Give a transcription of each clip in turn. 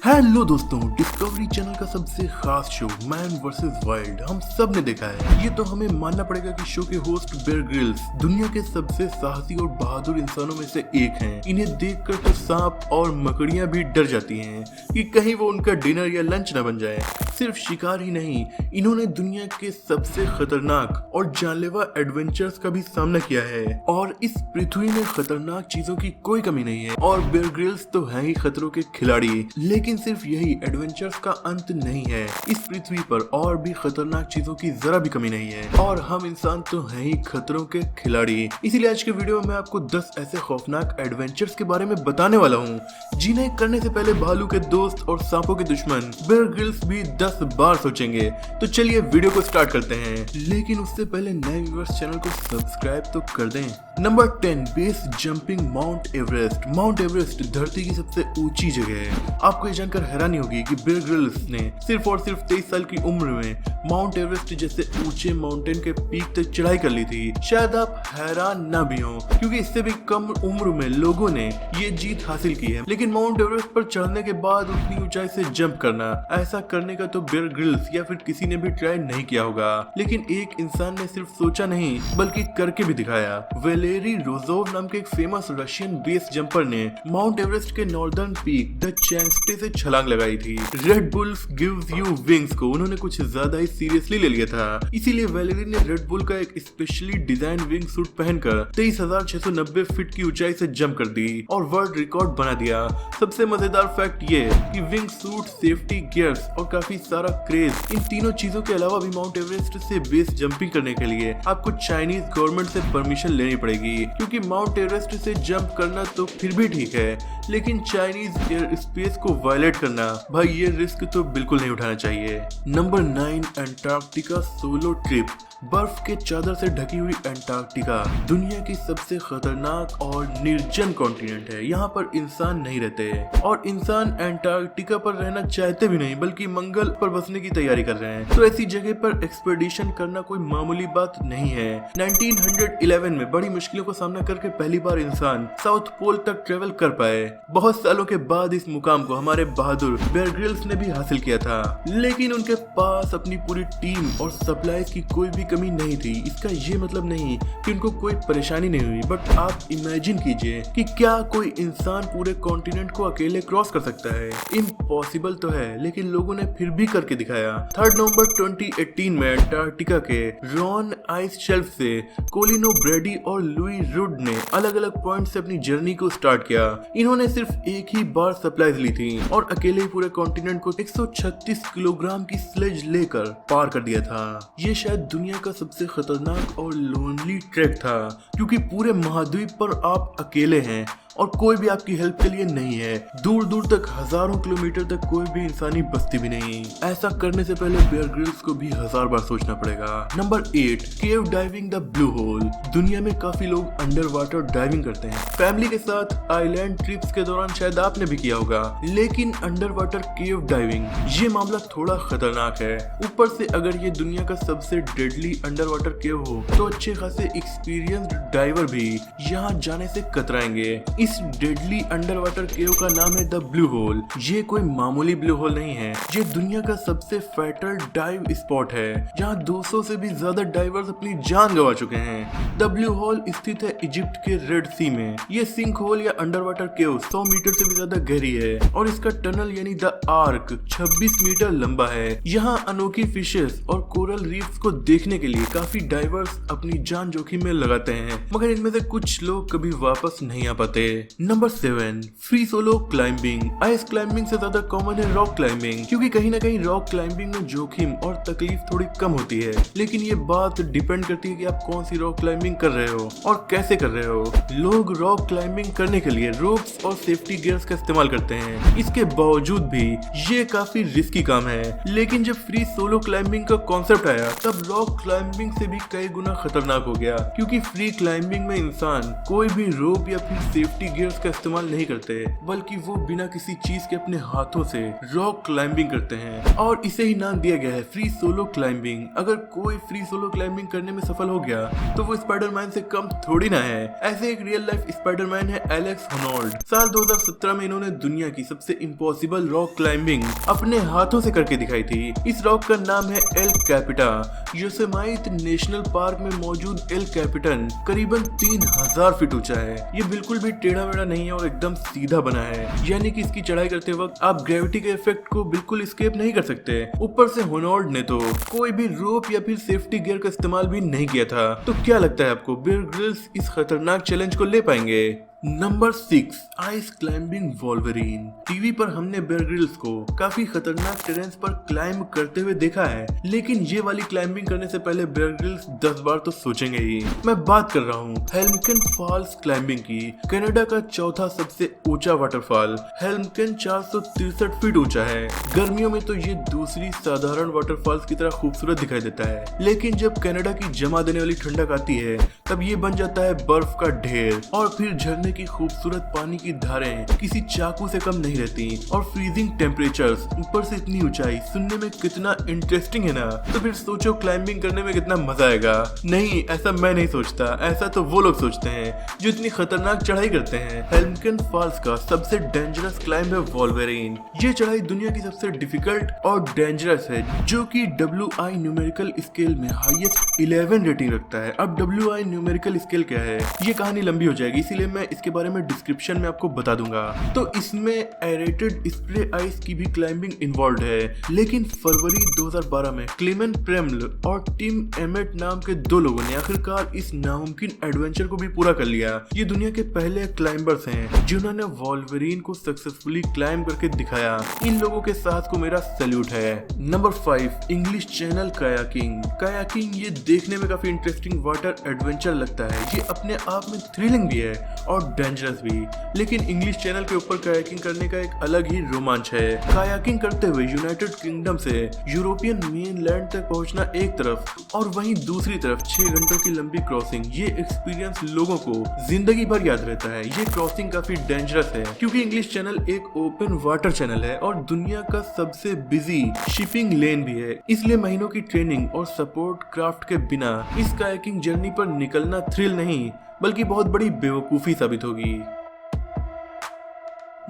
Hello दोस्तों, discovery channel का सबसे खास शो मैन वर्सेस वाइल्ड हम सब ने देखा है। ये तो हमें मानना पड़ेगा कि शो के होस्ट बेयर ग्रिल्स दुनिया के सबसे साहसी और बहादुर इंसानों में से एक हैं। इन्हें देखकर तो सांप और मकड़ियां भी डर जाती हैं कि कहीं वो उनका डिनर या लंच न बन जाए। सिर्फ शिकार ही नहीं, इन्होंने दुनिया के सबसे खतरनाक और जानलेवा एडवेंचर्स का भी सामना किया है और इस पृथ्वी में खतरनाक चीजों की कोई कमी नहीं है। और बेयर ग्रिल्स तो है ही खतरों के खिलाड़ी, लेकिन सिर्फ यही एडवेंचर्स का अंत नहीं है। इस पृथ्वी पर और भी खतरनाक चीजों की जरा भी कमी नहीं है और हम इंसान तो हैं ही खतरों के खिलाड़ी। इसीलिए आज के वीडियो में मैं आपको 10 ऐसे खौफनाक एडवेंचर्स के बारे में बताने वाला हूँ जिन्हें करने से पहले भालू के दोस्त और सांपों के दुश्मन बेयर ग्रिल्स भी 10 बार सोचेंगे। तो चलिए वीडियो को स्टार्ट करते हैं, लेकिन उससे पहले नए व्यूअर्स चैनल को सब्सक्राइब तो कर दें। Number 10, base jumping mount Everest. Mount Everest धरती की सबसे ऊंची जगह है। आपको ये जानकर हैरानी होगी कि बेयर ग्रिल्स ने सिर्फ और सिर्फ 23 साल की उम्र में माउंट एवरेस्ट जैसे ऊंचे माउंटेन के पीक तक चढ़ाई कर ली थी। शायद आप हैरान ना भी हो, क्योंकि इससे भी कम उम्र में लोगों ने ये जीत हासिल की है। लेकिन माउंट एवरेस्ट पर चढ़ने के बाद उतनी ऊंचाई से जंप करना, ऐसा करने का तो बेयर ग्रिल्स या फिर किसी ने भी ट्राई नहीं किया होगा। लेकिन एक इंसान ने सिर्फ सोचा नहीं बल्कि करके भी दिखाया। वेलेरी रोजोव नाम के एक फेमस रशियन बेस जंपर ने माउंट एवरेस्ट के नॉर्दर्न पीक द चैंगस्टे से छलांग लगाई थी। Red bulls gives you wings को उन्होंने कुछ ज्यादा ही सीरियसली ले लिया था। इसीलिए वेलेरी ने रेड बुल का एक स्पेशली डिजाइन विंग सूट पहनकर 23,690 फीट की ऊंचाई से जंप कर दी और वर्ल्ड रिकॉर्ड बना दिया। सबसे मजेदार फैक्ट ये कि विंग सूट, सेफ्टी गियर्स और काफी सारा क्रेज, इन तीनों चीजों के अलावा भी माउंट एवरेस्ट से बेस जंपिंग करने के लिए आपको चाइनीज गवर्नमेंट से परमिशन लेनी पड़ेगी, क्योंकि माउंट एवरेस्ट से जंप करना तो फिर भी ठीक है, लेकिन चाइनीज एयर स्पेस को वायलेट करना, भाई ये रिस्क तो बिल्कुल नहीं उठाना चाहिए। Number 9, Antarctica solo trip. बर्फ के चादर से ढकी हुई अंटार्कटिका दुनिया की सबसे खतरनाक और निर्जन कॉन्टिनेंट है। यहाँ पर इंसान नहीं रहते और इंसान अंटार्कटिका पर रहना चाहते भी नहीं, बल्कि मंगल पर बसने की तैयारी कर रहे हैं। तो ऐसी जगह पर एक्सपेडिशन करना कोई मामूली बात नहीं है। 1911 में बड़ी मुश्किलों का सामना करके पहली बार इंसान साउथ पोल तक ट्रेवल कर पाए। बहुत सालों के बाद इस मुकाम को हमारे बहादुर बेयर ग्रिल्स ने भी हासिल किया था, लेकिन उनके पास अपनी पूरी टीम और सप्लाईज की कोई भी कमी नहीं थी। इसका ये मतलब नहीं कि उनको कोई परेशानी नहीं हुई, बट आप इमेजिन कीजिए कि क्या कोई इंसान पूरे कॉन्टिनेंट को अकेले क्रॉस कर सकता है। इम्पॉसिबल तो है, लेकिन लोगों ने फिर भी करके दिखाया। 3 नवंबर 2018 में अंटार्कटिका के रॉन आइस शेल्फ से कोलिनो ब्रेडी और लुई रुड ने अलग अलग पॉइंट से अपनी जर्नी को स्टार्ट किया। इन्होंने सिर्फ एक ही बार सप्लाईज ली थी और अकेले ही पूरे कॉन्टिनेंट को 136 किलोग्राम की स्लेज लेकर पार कर दिया था। ये शायद दुनिया का सबसे खतरनाक और लोनली ट्रैक था, क्योंकि पूरे महाद्वीप पर आप अकेले हैं और कोई भी आपकी हेल्प के लिए नहीं है। दूर दूर तक हजारों किलोमीटर तक कोई भी इंसानी बस्ती भी नहीं। ऐसा करने से पहले बेयर ग्रिल्स को भी 1000 बार सोचना पड़ेगा। Number 8, cave diving the blue hole. दुनिया में काफी लोग अंडर वाटर डाइविंग करते हैं। फैमिली के साथ आइलैंड ट्रिप्स के दौरान शायद आपने भी किया होगा, लेकिन अंडर वाटर केव डाइविंग ये मामला थोड़ा खतरनाक है। ऊपर से अगर ये दुनिया का सबसे डेडली अंडर वाटर केव हो तो अच्छे खासे एक्सपीरियंस्ड डाइवर भी यहाँ जाने से कतराएंगे। इस डेडली अंडर वाटर केव का नाम है द ब्लू होल। ये कोई मामूली ब्लू होल नहीं है, ये दुनिया का सबसे फैटल डाइव स्पॉट है। यहाँ 200 से भी ज्यादा डाइवर्स अपनी जान गंवा चुके हैं। द ब्लू होल स्थित है इजिप्ट के रेड सी में। ये सिंक होल या अंडर वाटर केव 100 मीटर से भी ज्यादा गहरी है और इसका टनल यानी द आर्क 26 मीटर लंबा है। यहाँ अनोखी फिशेस और कोरल रीफ्स को देखने के लिए काफी डाइवर्स अपनी जान जोखिम में लगाते हैं, मगर इनमें से कुछ लोग कभी वापस नहीं आ पाते। Number 7, free solo climbing. Ice climbing से ज्यादा कॉमन है रॉक क्लाइंबिंग, क्योंकि कहीं ना कहीं रॉक क्लाइंबिंग में जोखिम और तकलीफ थोड़ी कम होती है। लेकिन ये बात डिपेंड करती है कि आप कौन सी रॉक क्लाइंबिंग कर रहे हो और कैसे कर रहे हो। लोग रॉक क्लाइंबिंग करने के लिए रोप्स और सेफ्टी गियर्स का इस्तेमाल करते हैं। इसके बावजूद भी ये काफी रिस्की काम है। लेकिन जब फ्री सोलो क्लाइंबिंग का कॉन्सेप्ट आया तब रॉक क्लाइंबिंग से भी कई गुना खतरनाक हो गया, क्योंकि फ्री क्लाइंबिंग में इंसान कोई भी रोप या फिर सेफ्टी सेफ्टी गियर्स का इस्तेमाल नहीं करते, बल्कि वो बिना किसी चीज के अपने हाथों से रॉक क्लाइंबिंग करते हैं और इसे ही नाम दिया गया है फ्री सोलो क्लाइंबिंग। अगर कोई फ्री सोलो क्लाइंबिंग करने में सफल हो गया तो वो स्पाइडरमैन से कम थोड़ी ना है। ऐसे एक रियल लाइफ स्पाइडरमैन है एलेक्स हॉनोल्ड। साल 2017 में इन्होंने दुनिया की सबसे इम्पॉसिबल रॉक क्लाइंबिंग अपने हाथों से करके दिखाई थी। इस रॉक का नाम है L capita. Yosemite national park में मौजूद एल कैपिटन करीबन 3000 फीट ऊंचा है। ये बिल्कुल भी टेढ़ा मेढ़ा नहीं है और एकदम सीधा बना है, यानी कि इसकी चढ़ाई करते वक्त आप ग्रेविटी के इफेक्ट को बिल्कुल एस्केप नहीं कर सकते। ऊपर से हॉनोल्ड ने तो कोई भी रोप या फिर सेफ्टी गियर का इस्तेमाल भी नहीं किया था। तो क्या लगता है आपको, बियर ग्रिल्स इस खतरनाक चैलेंज को ले पाएंगे? Number 6, ice climbing wolverine. TV पर हमने बियर ग्रिल्स को काफी खतरनाक टेरेंस पर क्लाइंब करते हुए देखा है, लेकिन ये वाली क्लाइंबिंग करने से पहले बियर ग्रिल्स 10 बार तो सोचेंगे ही। मैं बात कर रहा हूँ हेल्मकेन फॉल्स क्लाइंबिंग की। कनाडा का चौथा सबसे ऊंचा वाटरफॉल हेल्मकेन 463 फीट ऊंचा है। गर्मियों में तो ये दूसरी साधारण वाटरफॉल्स की तरह खूबसूरत दिखाई देता है, लेकिन जब कनाडा की जमा देने वाली ठंडक आती है तब ये बन जाता है बर्फ का ढेर और फिर झरने की खूबसूरत पानी की धारें किसी चाकू से कम नहीं रहती और फ्रीजिंग टेम्परेचर्स, ऊपर से इतनी ऊंचाई, सुनने में कितना इंटरेस्टिंग है ना। तो फिर सोचो क्लाइंबिंग करने में कितना मजा आएगा। नहीं, ऐसा मैं नहीं सोचता, ऐसा तो वो लोग सोचते हैं जो इतनी खतरनाक चढ़ाई करते हैं। हेल्मकेन फॉल्स का सबसे डेंजरस क्लाइंब है वॉल्वरीन। ये चढ़ाई दुनिया की सबसे डिफिकल्ट और डेंजरस है, जो कि WI न्यूमेरिकल स्केल में हाईएस्ट 11 रेटिंग रखता है। अब WI न्यूमेरिकल स्केल क्या है, ये कहानी लंबी हो जाएगी, इसीलिए मैं इसके बारे में डिस्क्रिप्शन में आपको बता दूंगा। तो इसमें एरेटेड स्प्रे आइस की भी क्लाइंबिंग इन्वॉल्व है, लेकिन फरवरी 2012 में क्लेमेन प्रेमल और टिम एमेट नाम के 2 लोगों ने आखिरकार इस नामुमकिन एडवेंचर को भी पूरा कर लिया। ये दुनिया के पहले क्लाइंबर्स हैं जिन्होंने वॉल्वरीन को सक्सेसफुली क्लाइंब करके दिखाया। इन लोगों के साथ को मेरा सैल्यूट है। Number 5, English channel kayaking. Kayaking ये देखने में काफी इंटरेस्टिंग वाटर एडवेंचर लगता है। ये अपने आप में थ्रिलिंग भी है और डेंजरस भी, लेकिन इंग्लिश चैनल के ऊपर कायाकिंग करने का एक अलग ही रोमांच है। कायाकिंग करते हुए यूनाइटेड किंगडम से यूरोपियन मेनलैंड तक पहुंचना एक तरफ और वहीं दूसरी तरफ 6 घंटों की लंबी क्रॉसिंग, ये एक्सपीरियंस लोगों को जिंदगी भर याद रहता है। ये क्रॉसिंग काफी डेंजरस है क्योंकि इंग्लिश चैनल एक ओपन वाटर चैनल है और दुनिया का सबसे बिजी शिपिंग लेन भी है, इसलिए महीनों की ट्रेनिंग और सपोर्ट क्राफ्ट के बिना इस कायाकिंग जर्नी पर निकलना थ्रिल नहीं बल्कि बहुत बड़ी बेवकूफी साबित होगी।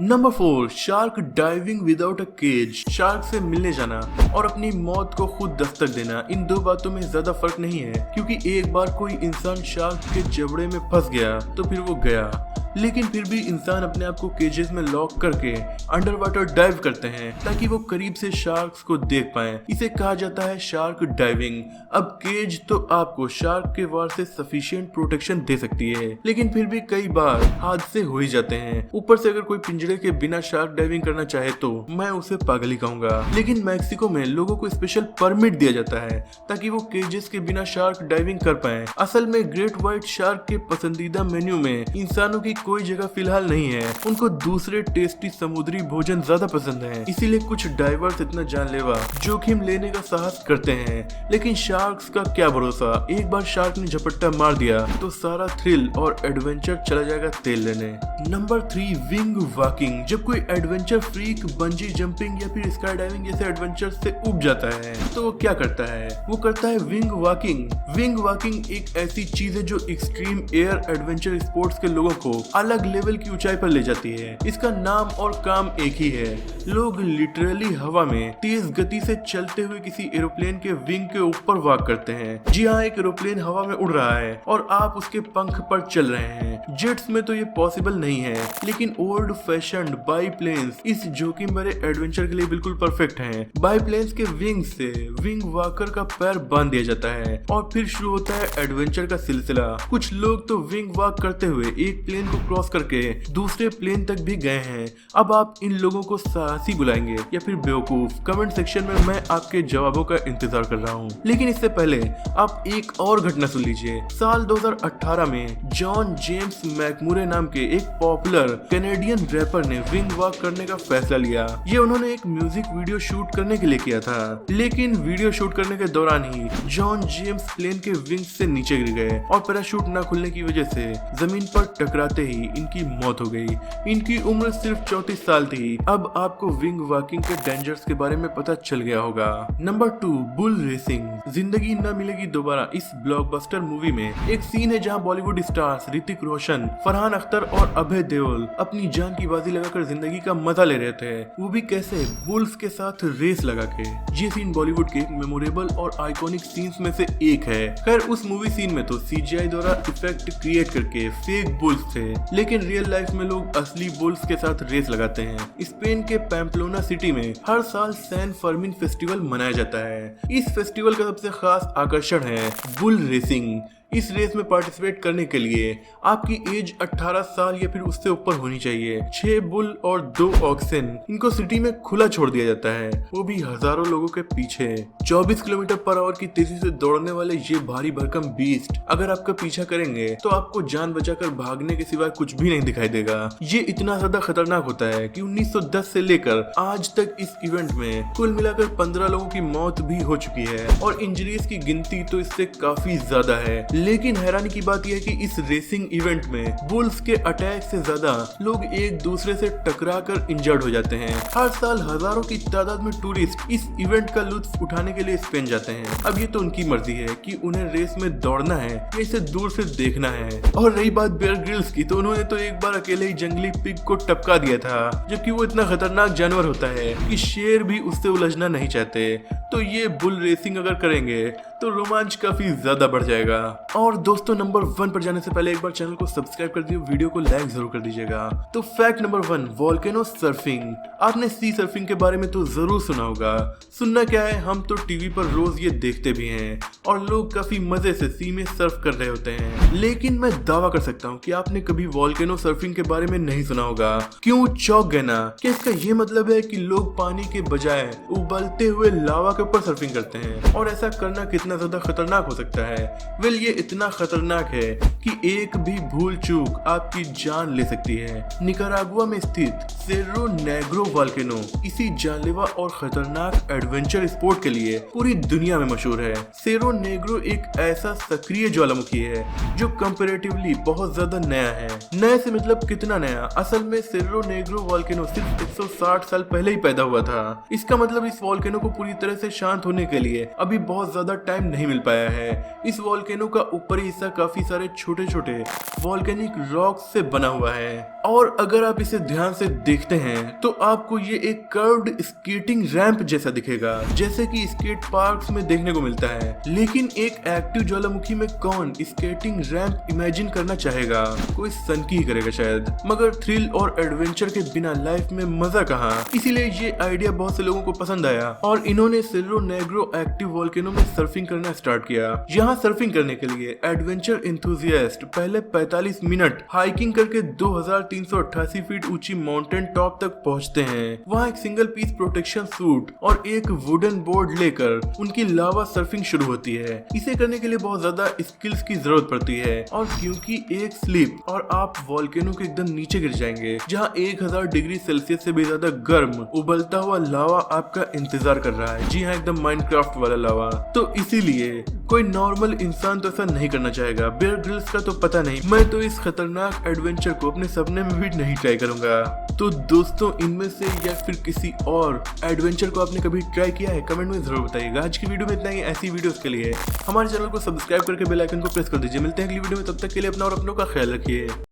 Number 4, shark diving without a cage. Shark से मिलने जाना और अपनी मौत को खुद दस्तक देना, इन 2 बातों में ज्यादा फर्क नहीं है, क्योंकि एक बार कोई इंसान शार्क के जबड़े में फंस गया तो फिर वो गया। लेकिन फिर भी इंसान अपने आप को केजेस में लॉक करके अंडर वाटर डाइव करते हैं ताकि वो करीब से शार्क्स को देख पाएं। इसे कहा जाता है शार्क डाइविंग। अब केज तो आपको शार्क के वार से सफिशिएंट प्रोटेक्शन दे सकती है, लेकिन फिर भी कई बार हादसे हो ही जाते हैं। ऊपर से अगर कोई पिंजरे के बिना शार्क डाइविंग करना चाहे तो मैं उसे पागल ही कहूंगा। लेकिन मैक्सिको में लोगों को स्पेशल परमिट दिया जाता है ताकि वो केजेस के बिना शार्क डाइविंग कर पाए। असल में ग्रेट व्हाइट शार्क के पसंदीदा मेन्यू में इंसानों की कोई जगह फिलहाल नहीं है। उनको दूसरे टेस्टी समुद्री भोजन ज्यादा पसंद है, इसीलिए कुछ डाइवर्स इतना जानलेवा जोखिम लेने का साहस करते हैं। लेकिन शार्क्स का क्या भरोसा, एक बार शार्क ने झपट्टा मार दिया तो सारा थ्रिल और एडवेंचर चला जाएगा तेल लेने। Number 3, wing walking. जब कोई एडवेंचर फ्रीक बंजी जंपिंग या फिर स्काई डाइविंग जैसे एडवेंचर से उब जाता है तो वो क्या करता है, वो करता है विंग वॉकिंग। विंग वॉकिंग एक ऐसी चीज है जो एक्सट्रीम एयर एडवेंचर स्पोर्ट्स के लोगों को अलग लेवल की ऊंचाई पर ले जाती है। इसका नाम और काम एक ही है, लोग लिटरली हवा में तेज गति से चलते हुए किसी एरोप्लेन के विंग के ऊपर वॉक करते हैं। जी हाँ, एक एरोप्लेन हवा में उड़ रहा है और आप उसके पंख पर चल रहे हैं। जेट्स में तो ये पॉसिबल नहीं है, लेकिन ओल्ड फैशन्ड बाईप्लेन्स इस जोखिम भरे एडवेंचर के लिए बिल्कुल परफेक्ट हैं। बाईप्लेन्स के विंग से विंग वॉकर का पैर बांध दिया जाता है और फिर शुरू होता है एडवेंचर का सिलसिला। कुछ लोग तो विंग वॉक करते हुए एक प्लेन को क्रॉस करके दूसरे प्लेन तक भी गए हैं। अब आप इन लोगों को साहसी बुलाएंगे या फिर बेवकूफ? कमेंट सेक्शन में मैं आपके जवाबों का इंतजार कर रहा हूँ। लेकिन इससे पहले आप एक और घटना सुन लीजिए। साल 2018 में जॉन जेम्स मैकमुरे नाम के एक पॉपुलर कैनेडियन रैपर ने विंग वॉक करने का फैसला लिया। ये उन्होंने एक म्यूजिक वीडियो शूट करने के लिए किया था, लेकिन वीडियो शूट करने के दौरान ही जॉन जेम्स प्लेन के विंग से नीचे गिर गए और पैराशूट न खुलने की वजह से जमीन पर टकराते ही इनकी मौत हो गई। इनकी उम्र सिर्फ 34 साल थी। अब आपको विंग वॉकिंग के डेंजर्स के बारे में पता चल गया होगा। Number 2, bull racing. जिंदगी न मिलेगी दोबारा इस ब्लॉकबस्टर मूवी में एक सीन है जहां बॉलीवुड स्टार्स ऋतिक रोशन, फरहान अख्तर और अभय देओल अपनी जान की बाजी लगाकर जिंदगी का मजा ले रहे थे, वो भी कैसे, बुल्स के साथ रेस लगा के। ये सीन बॉलीवुड के मेमोरेबल और आइकॉनिक सीन्स में से एक है। खैर उस मूवी सीन में तो सीजीआई द्वारा इफेक्ट क्रिएट करके फेक बुल्स थे, लेकिन रियल लाइफ में लोग असली बुल्स के साथ रेस लगाते हैं। स्पेन के पैम्पलोना सिटी में हर साल सैन फर्मिन फेस्टिवल मनाया जाता है। इस फेस्टिवल का सबसे खास आकर्षण है बुल रेसिंग। इस रेस में पार्टिसिपेट करने के लिए आपकी एज 18 साल या फिर उससे ऊपर होनी चाहिए। 6 बुल और 2 ऑक्सन, इनको सिटी में खुला छोड़ दिया जाता है, वो भी हजारों लोगों के पीछे। 24 किलोमीटर पर आवर की तेजी से दौड़ने वाले ये भारी भरकम बीस्ट अगर आपका पीछा करेंगे तो आपको जान बचाकर भागने के सिवाय कुछ भी नहीं दिखाई देगा। ये इतना ज्यादा खतरनाक होता है कि 1910 से लेकर आज तक इस इवेंट में कुल मिलाकर 15 लोगों की मौत भी हो चुकी है और इंजरीज की गिनती तो इससे काफी ज्यादा है। लेकिन हैरानी की बात यह है कि इस रेसिंग इवेंट में बुल्स के अटैक से ज्यादा लोग एक दूसरे से टकरा कर इंजर्ड हो जाते हैं। हर साल हजारों की तादाद में टूरिस्ट इस इवेंट का लुत्फ उठाने के लिए स्पेन जाते हैं। अब ये तो उनकी मर्जी है कि उन्हें रेस में दौड़ना है या इसे दूर से देखना है। और रही बात बेयर ग्रिल्स की, तो उन्होंने तो एक बार अकेले ही जंगली पिग को टपका दिया था, जबकि वो इतना खतरनाक जानवर होता है कि शेर भी उससे उलझना नहीं चाहते। तो ये बुल रेसिंग अगर करेंगे तो रोमांच काफी ज्यादा बढ़ जाएगा। और दोस्तों नंबर 1 पर जाने से पहले एक बार चैनल को सब्सक्राइब कर दिए, वीडियो को लाइक जरूर कर दीजिएगा। तो फैक्ट नंबर 1, वोल्केनो सर्फिंग। आपने सी सर्फिंग के बारे में तो जरूर सुना होगा। सुनना क्या है, हम तो टीवी पर रोज ये देखते भी हैं और लोग काफी मजे से सी में सर्फ कर रहे होते हैं। लेकिन मैं दावा कर सकता हूँ कि आपने कभी वोल्केनो सर्फिंग के बारे में नहीं सुना होगा। क्यों चौंक गए ना? क्या इसका ये मतलब है कि लोग पानी के बजाय उबलते हुए लावा के ऊपर सर्फिंग करते हैं? और ऐसा करना कितना ज्यादा खतरनाक हो सकता है? वेल ये इतना खतरनाक है कि एक भी भूल चूक आपकी जान ले सकती है। निकारागुआ में स्थित सेर्रो नेग्रो वोल्केनो इसी जानलेवा और खतरनाक एडवेंचर स्पोर्ट के लिए पूरी दुनिया में मशहूर है। सेर्रो नेग्रो एक ऐसा सक्रिय ज्वालामुखी है जो कंपैरेटिवली बहुत ज्यादा नया है। नए से मतलब कितना नया? असल में सेर्रो नेग्रो वोल्केनो सिर्फ 160 साल पहले ही पैदा हुआ था। इसका मतलब इस वोल्केनो को पूरी तरह से शांत होने के लिए अभी बहुत ज्यादा टाइम नहीं मिल पाया है। इस वोल्केनो का ऊपरी हिस्सा काफी सारे छोटे छोटे वोल्केनिक रॉक से बना हुआ है और अगर आप इसे ध्यान से देखते हैं तो आपको ये एक कर्व्ड स्केटिंग रैंप जैसा दिखेगा, जैसे कि स्केट पार्क्स में देखने को मिलता है। लेकिन एक एक्टिव ज्वालामुखी में कौन स्केटिंग रैंप इमेजिन करना चाहेगा? कोई सनकी ही करेगा शायद। मगर थ्रिल और एडवेंचर के बिना लाइफ में मजा कहाँ? इसीलिए ये आइडिया बहुत से लोगों को पसंद आया और इन्होंने सेर्रो नेग्रो एक्टिव वोल्केनो में सर्फिंग करना स्टार्ट किया। यहाँ सर्फिंग करने के लिए एडवेंचर इंथुजियास्ट पहले 45 मिनट हाइकिंग करके 2388 फीट ऊंची माउंटेन टॉप तक पहुँचते हैं। वहाँ एक सिंगल पीस प्रोटेक्शन सूट और एक वुडन बोर्ड लेकर उनकी लावा सर्फिंग शुरू होती है। इसे करने के लिए बहुत ज्यादा स्किल्स की जरूरत पड़ती है और क्योंकि एक स्लिप और आप वोल्केनो के एकदम नीचे गिर जाएंगे, जहाँ 1000 डिग्री सेल्सियस से भी ज्यादा गर्म उबलता हुआ लावा आपका इंतजार कर रहा है। जी हाँ, एकदम माइनक्राफ्ट वाला लावा। तो इसीलिए कोई नॉर्मल इंसान तो ऐसा नहीं करना चाहेगा। बेयर ग्रिल्स का तो पता नहीं, मैं तो इस खतरनाक एडवेंचर को अपने सपने में भी नहीं ट्राई करूंगा। तो दोस्तों इनमें से या फिर किसी और एडवेंचर को आपने कभी ट्राई किया है? कमेंट में जरूर बताइएगा। आज की वीडियो में इतना ही। ऐसी वीडियोस के लिए हमारे चैनल को सब्सक्राइब करके बेल आइकन को प्रेस कर दीजिए। मिलते हैं अगली वीडियो में, तब तक के लिए अपना और अपनों का ख्याल रखिए।